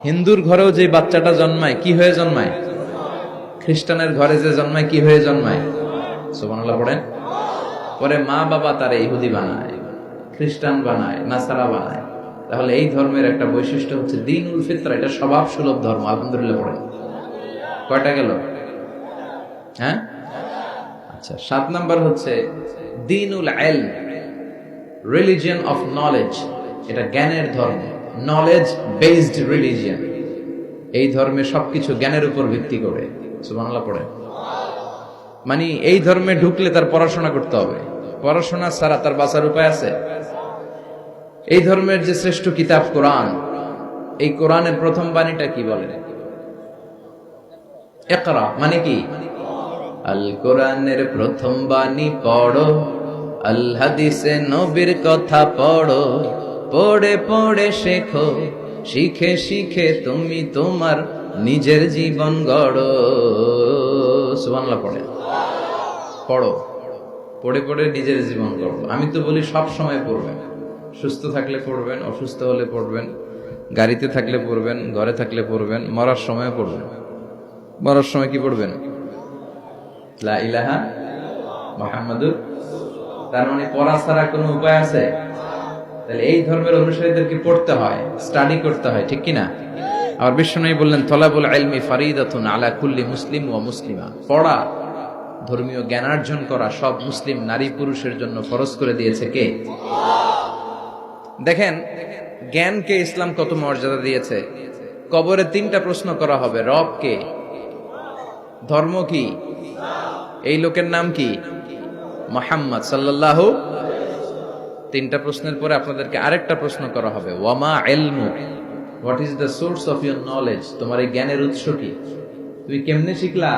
হিন্দুর ঘরেও যে বাচ্চাটা জন্মায় কি হয়ে জন্মায়, খ্রিস্টানের ঘরে যে জন্মায় কি হয়ে জন্মায়। সুবহানাল্লাহ পড়েন। পরে মা বাবা তারা ইহুদি বানায়, খ্রিস্টান বানায়, নাসারা বানায়। তাহলে এই ধর্মের একটা বৈশিষ্ট্য হচ্ছে দ্বীনুল ফিতরা, এটা স্বভাব সুলভ ধর্ম। আলহামদুলিল্লাহ পড়েন। কয়টা গেল? হ্যাঁ, আচ্ছা। 7 নাম্বার হচ্ছে দ্বীনুল ইলম, রিলিজিয়ন অফ নলেজ। এটা জ্ঞানের ধর্ম, নলেজ বেসড রিলিজিয়ন। এই ধর্মে সবকিছু জ্ঞানের উপর ভিত্তি করে। সুবহানাল্লাহ পড়ে। মানে এই ধর্মে ঢুকলে তার পড়াশোনা করতে হবে, পড়াশোনা ছাড়া তার বাঁচার উপায় আছে? এই ধর্মের যে শ্রেষ্ঠ কিতাব কোরআন, এই কোরআনের প্রথম বাণীটা কি বলে? ইকরা মানে কি? আল কোরআনের প্রথম বাণী পড়ো, আল হাদিসে নবীর কথা পড়ো, পড়ে পড়ে শেখো, শিখে শিখে তুমি তোমার নিজের জীবন গড়ো। সুবহানাল্লাহ পড়ে। পড়ো, পড়ে পড়ে নিজের জীবন গড়ো। আমি তো বলি সব সময় পড়বেন, সুস্থ থাকলে পড়বেন, অসুস্থ হলে পড়বেন, গাড়িতে থাকলে পড়বেন, ঘরে থাকলে পড়বেন, মরার সময় পড়বেন। মরার সময় কি পড়বেন? লা ইলাহা মুহাম্মাদুর। তার মানে পড়া ছাড়া কোনো উপায় আছে? তাহলে এই ধর্মের অনুসারীদেরকে পড়তে হয়, স্টাডি করতে হয়, ঠিক কিনা? আর বিশ্বনবী বললেন তলাবুল ইলমি ফারিদাতুন আলা কুল্লি মুসলিম ওয়া মুসলিমা। পড়া, ধর্মীয় জ্ঞানার্জন করা সব মুসলিম নারী পুরুষের জন্য ফরজ করে দিয়েছে কে? দেখেন জ্ঞানকে ইসলাম কত মর্যাদা দিয়েছে। কবরে 3টা প্রশ্ন করা হবে, রব কে, ধর্ম কি, এই লোকের নাম কি, মুহাম্মদ সাল্লাল্লাহু। 3টা প্রশ্নের পরে আপনাদেরকে আরেকটা প্রশ্ন করা হবে, ওয়ামা ইলমু, what is the source of your knowledge, তোমার এই জ্ঞানের উৎস কি, তুমি কেমনে শিখলা?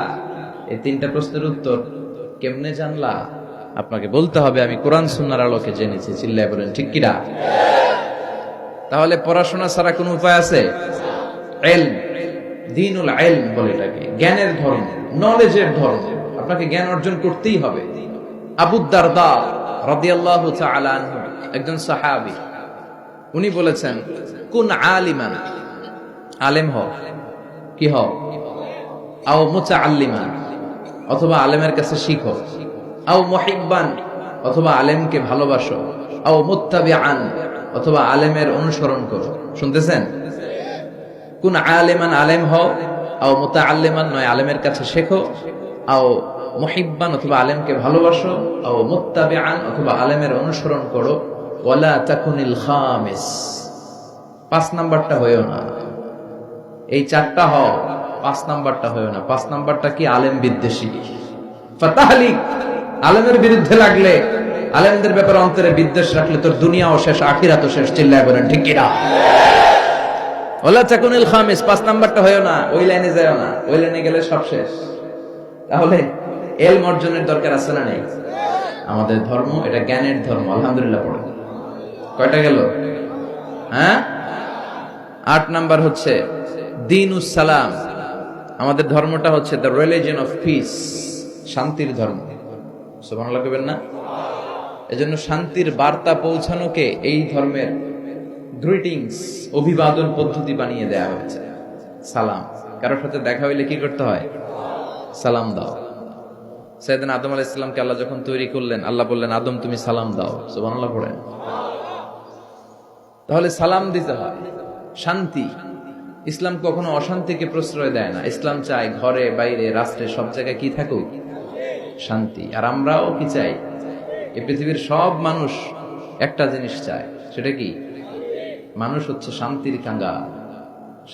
এই 3টা প্রশ্নের উত্তর কেমনে জানলা? আপনাকে বলতে হবে আমি কোরআন সুন্নাহর আলোকে জেনেছি। চিল্লায় বলেন ঠিক কিনা? তাহলে পড়াশোনা ছাড়া কোনো উপায় আছে? ইলম, দ্বীনুল ইলম বলে এটাকে, জ্ঞানের ধর্ম, নলেজের ধর্ম। আপনাকে জ্ঞান অর্জন করতেই হবে। আবু দারদা রাদিয়াল্লাহু তাআলা আনহু একজন সাহাবী, উনি বলেছেন কুন আলিমান, আলেম হও, কি হও, আও মুতাআল্লিমান, অথবা আলেমের কাছে শিখো, আও মুহিব্বান, অথবা আলেমকে ভালোবাসো, আও মুত্তাবিআন, অথবা আলেমের অনুসরণ করো। শুনতেছেন? কুন আলিমান, আলেম হও, আও মুতাআল্লিমান, নয় আলেমের কাছে শেখো, আও মুহিব্বান, অথবা আলেমকে ভালোবাসো, আও মুত্তাবিআন, অথবা আলেমের অনুসরণ করো, ওয়ালা তাকুনিল খামিস, 5 নাম্বারটা হয়ো না। এই 4টা হও, 5 নাম্বারটা হয়ো না। 5 নাম্বারটা কি? আলেম বিদ্বেষী, ফাতাহলিক। আলেমের বিরুদ্ধে লাগলে, আলেমদের ব্যাপারে অন্তরে বিদ্বেষ রাখলে তোর দুনিয়াও শেষ, আখিরাতও শেষ। চিল্লায় বলেন ঠিক কিনা? ওয়ালা তাকুনিল খামিস, 5 নাম্বারটা হয়ো না। ওই লাইনে যাও না, ওই লাইনে গেলে সব শেষ। তাহলে ইলম অর্জনের দরকার আছে না নেই? আমাদের ধর্ম এটা জ্ঞানের ধর্ম। আলহামদুলিল্লাহ পড়ে। কয়টা গেল? হ্যাঁ, 8 নাম্বার হচ্ছে দ্বীনুস সালাম। আমাদের ধর্মটা হচ্ছে দ্য রিলিজিয়ন অফ পিস, শান্তির ধর্ম। সুবহানাল্লাহ কইবেন না? এজন্য শান্তির বার্তা পৌঁছানোকে এই ধর্মের গ্রিটিংস, অভিবাদন পদ্ধতি বানিয়ে দেয়া হয়েছে। সালাম, কারোর সাথে দেখা হইলে কি করতে হয়? সালাম দাও। সাইয়েদনা আদম আলাইহিস সালামকে আল্লাহ যখন তৈরি করলেন, আল্লাহ বললেন আদম তুমি সালাম দাও। সুবহানাল্লাহ পড়েন। তাহলে সালাম দিতে হয়। শান্তি, ইসলাম কখনো অশান্তিকে প্রশ্রয় দেয় না। ইসলাম চায় ঘরে বাইরে রাষ্ট্রে সব জায়গায় কি থাকুক? শান্তি। আর আমরাও কি চাই? এই পৃথিবীর সব মানুষ একটা জিনিস চায়, সেটা কি? মানুষ হচ্ছে শান্তির কাঙ্গাল,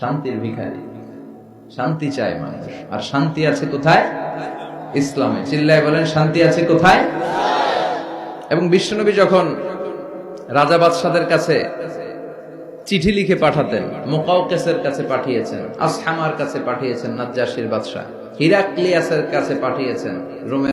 শান্তির ভিখারি। শান্তি চায় মানুষ। আর শান্তি আছে কোথায়? ইসলামে। চিল্লায় বলেন শান্তি আছে কোথায়? এবং বিশ্বনবী যখন রাজা বাদশাদের কাছে চিঠি লিখে পাঠাতেন, মুকাওকিসের কাছে পাঠিয়েছেন, আসহামার কাছে পাঠিয়েছেন, নাজ্জাশীর বাদশা, হিরাক্লিয়াসের কাছে পাঠিয়েছেন, রোমের